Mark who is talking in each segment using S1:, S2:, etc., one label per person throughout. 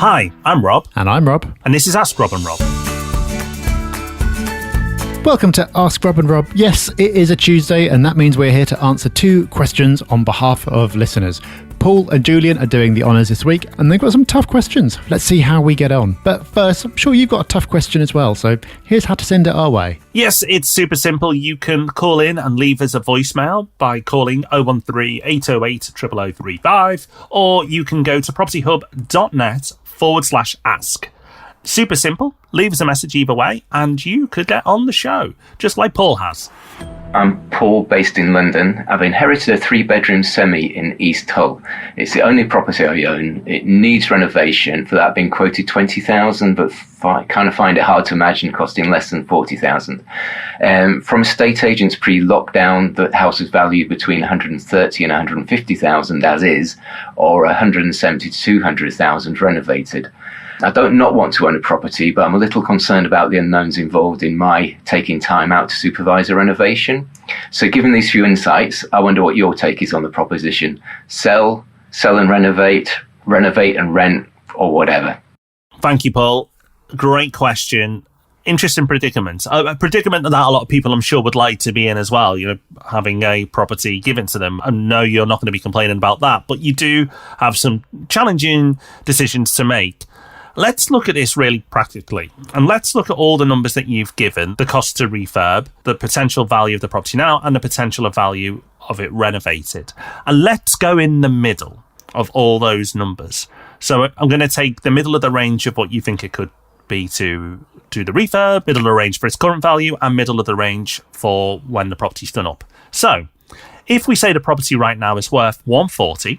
S1: Hi, I'm Rob.
S2: And I'm Rob.
S1: And this is Ask Rob and Rob.
S2: Welcome to Ask Rob and Rob. Yes, it is a Tuesday, and that means we're here to answer 2 questions on behalf of listeners. Paul and Julian are doing the honours this week, and they've got some tough questions. Let's see how we get on. But first, I'm sure you've got a tough question as well, so here's how to send it our way.
S1: Yes, it's super simple. You can call in and leave us a voicemail by calling 013 808 0035, or you can go to propertyhub.net/ask. Super simple. Leave us a message either way, and you could get on the show, just like Paul has.
S3: I'm Paul, based in London. I've inherited a 3-bedroom semi in East Hull. It's the only property I own. It needs renovation. For that, I've been quoted $20,000, but kind of find it hard to imagine costing less than $40,000. From estate agents pre-lockdown, the house is valued between $130,000 and $150,000 as is, or $170,000 to $200,000 renovated. I don't not want to own a property, but I'm a little concerned about the unknowns involved in my taking time out to supervise a renovation. So given these few insights, I wonder what your take is on the proposition. Sell and renovate and rent, or whatever.
S1: Thank you, Paul. Great question. Interesting predicament. A predicament that a lot of people, I'm sure, would like to be in as well, having a property given to them. I know you're not going to be complaining about that, but you do have some challenging decisions to make. Let's look at this really practically, and let's look at all the numbers that you've given, the cost to refurb, the potential value of the property now, and the potential value of it renovated. And let's go in the middle of all those numbers. So I'm going to take the middle of the range of what you think it could be to do the refurb, middle of the range for its current value, and middle of the range for when the property's done up. So if we say the property right now is worth $140,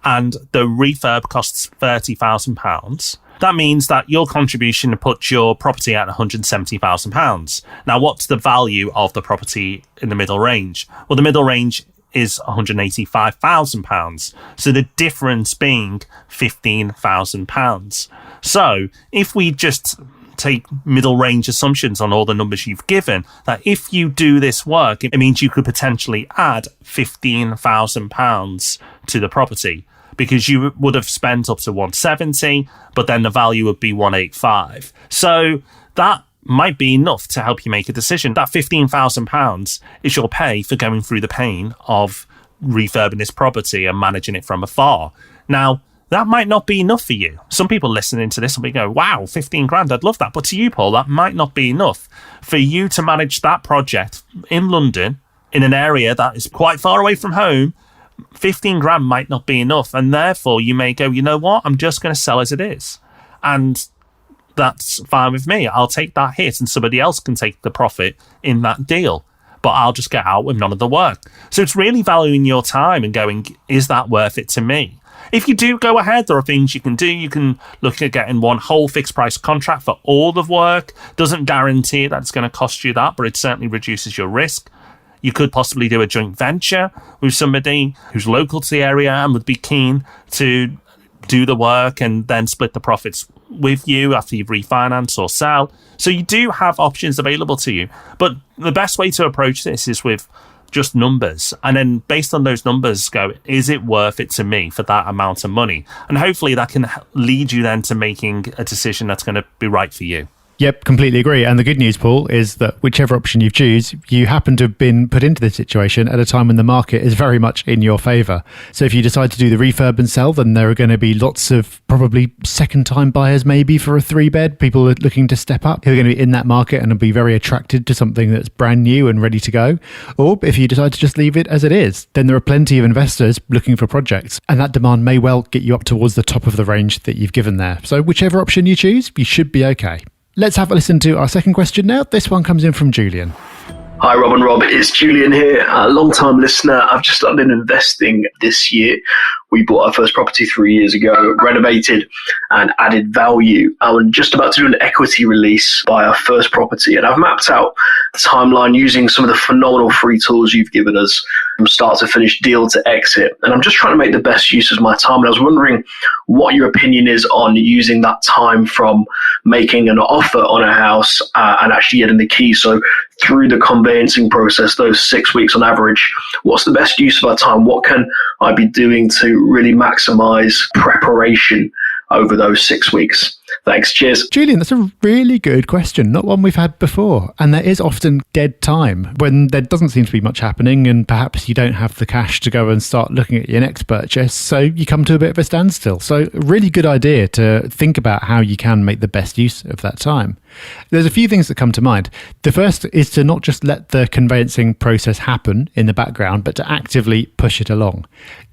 S1: and the refurb costs £30,000, that means that your contribution puts your property at £170,000. Now, what's the value of the property in the middle range? Well, the middle range is £185,000. So the difference being £15,000. So if we just take middle range assumptions on all the numbers you've given, that if you do this work, it means you could potentially add £15,000 to the property, because you would have spent up to $170, but then the value would be $185. So that might be enough to help you make a decision. That £15,000 is your pay for going through the pain of refurbing this property and managing it from afar. Now, that might not be enough for you. Some people listening to this will be going, wow, 15 grand, I'd love that. But to you, Paul, that might not be enough for you to manage that project in London, in an area that is quite far away from home. 15 grand might not be enough, and therefore you may go, you know what, I'm just going to sell as it is, and that's fine with me. I'll take that hit and somebody else can take the profit in that deal, but I'll just get out with none of the work. So it's really valuing your time and going, is that worth it to me? If you do go ahead, there are things you can do. You can look at getting one whole fixed price contract for all the work. Doesn't guarantee that it's going to cost you that, but it certainly reduces your risk. You could possibly do a joint venture with somebody who's local to the area and would be keen to do the work and then split the profits with you after you've refinanced or sell. So you do have options available to you. But the best way to approach this is with just numbers. And then based on those numbers, go, is it worth it to me for that amount of money? And hopefully that can lead you then to making a decision that's going to be right for you.
S2: Yep, completely agree. And the good news, Paul, is that whichever option you choose, you happen to have been put into this situation at a time when the market is very much in your favour. So if you decide to do the refurb and sell, then there are going to be lots of probably second-time buyers maybe for a 3-bed, people are looking to step up, who are going to be in that market and will be very attracted to something that's brand new and ready to go. Or if you decide to just leave it as it is, then there are plenty of investors looking for projects, and that demand may well get you up towards the top of the range that you've given there. So whichever option you choose, you should be okay. Let's have a listen to our second question now. This one comes in from Julian.
S4: Hi, Rob and Rob. It's Julian here, a long-time listener. I've just started investing this year. We bought our first property 3 years ago, renovated and added value. I'm just about to do an equity release by our first property, and I've mapped out the timeline using some of the phenomenal free tools you've given us from start to finish, deal to exit. And I'm just trying to make the best use of my time. And I was wondering what your opinion is on using that time from making an offer on a house and actually getting the key. So through the conveyancing process, those 6 weeks on average, what's the best use of our time? What can I be doing to really maximize preparation over those 6 weeks? Thanks. Cheers.
S2: Julian, that's a really good question. Not one we've had before. And there is often dead time when there doesn't seem to be much happening and perhaps you don't have the cash to go and start looking at your next purchase. So you come to a bit of a standstill. So a really good idea to think about how you can make the best use of that time. There's a few things that come to mind. The first is to not just let the conveyancing process happen in the background, but to actively push it along.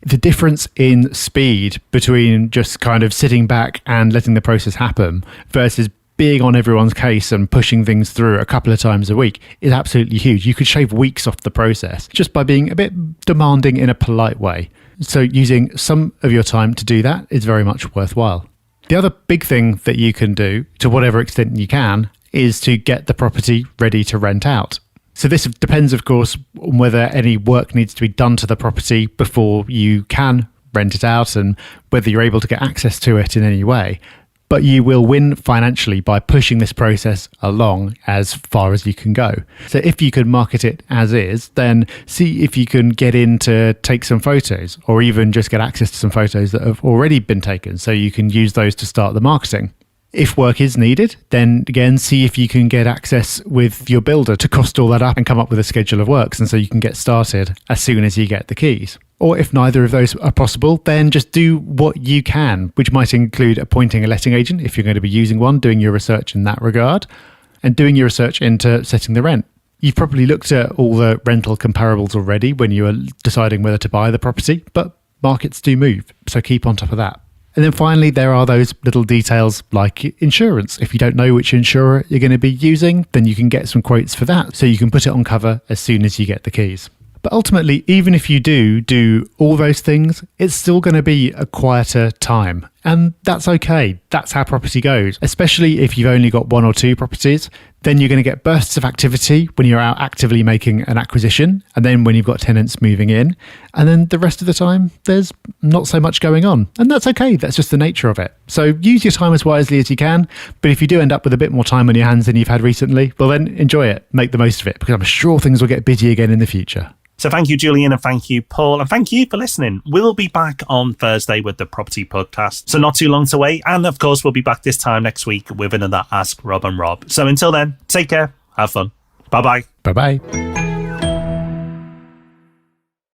S2: The difference in speed between just kind of sitting back and letting the process happen versus being on everyone's case and pushing things through a couple of times a week is absolutely huge. You could shave weeks off the process just by being a bit demanding in a polite way. So using some of your time to do that is very much worthwhile. The other big thing that you can do, to whatever extent you can, is to get the property ready to rent out. So this depends, of course, on whether any work needs to be done to the property before you can rent it out and whether you're able to get access to it in any way. But you will win financially by pushing this process along as far as you can go. So if you can market it as is, then see if you can get in to take some photos or even just get access to some photos that have already been taken so you can use those to start the marketing. If work is needed, then again, see if you can get access with your builder to cost all that up and come up with a schedule of works, and so you can get started as soon as you get the keys. Or if neither of those are possible, then just do what you can, which might include appointing a letting agent if you're going to be using one, doing your research in that regard, and doing your research into setting the rent. You've probably looked at all the rental comparables already when you were deciding whether to buy the property, but markets do move, so keep on top of that. And then finally, there are those little details like insurance. If you don't know which insurer you're going to be using, then you can get some quotes for that, so you can put it on cover as soon as you get the keys. But ultimately, even if you do all those things, it's still going to be a quieter time. And that's okay. That's how property goes. Especially if you've only got one or two properties, then you're going to get bursts of activity when you're out actively making an acquisition. And then when you've got tenants moving in. And then the rest of the time, there's not so much going on. And that's okay. That's just the nature of it. So use your time as wisely as you can. But if you do end up with a bit more time on your hands than you've had recently, well then enjoy it. Make the most of it, because I'm sure things will get busy again in the future.
S1: So thank you, Julian, and thank you, Paul, and thank you for listening. We'll be back on Thursday with the Property Podcast, so not too long to wait. And of course, we'll be back this time next week with another Ask Rob and Rob. So until then, take care, have fun. Bye-bye.
S2: Bye-bye.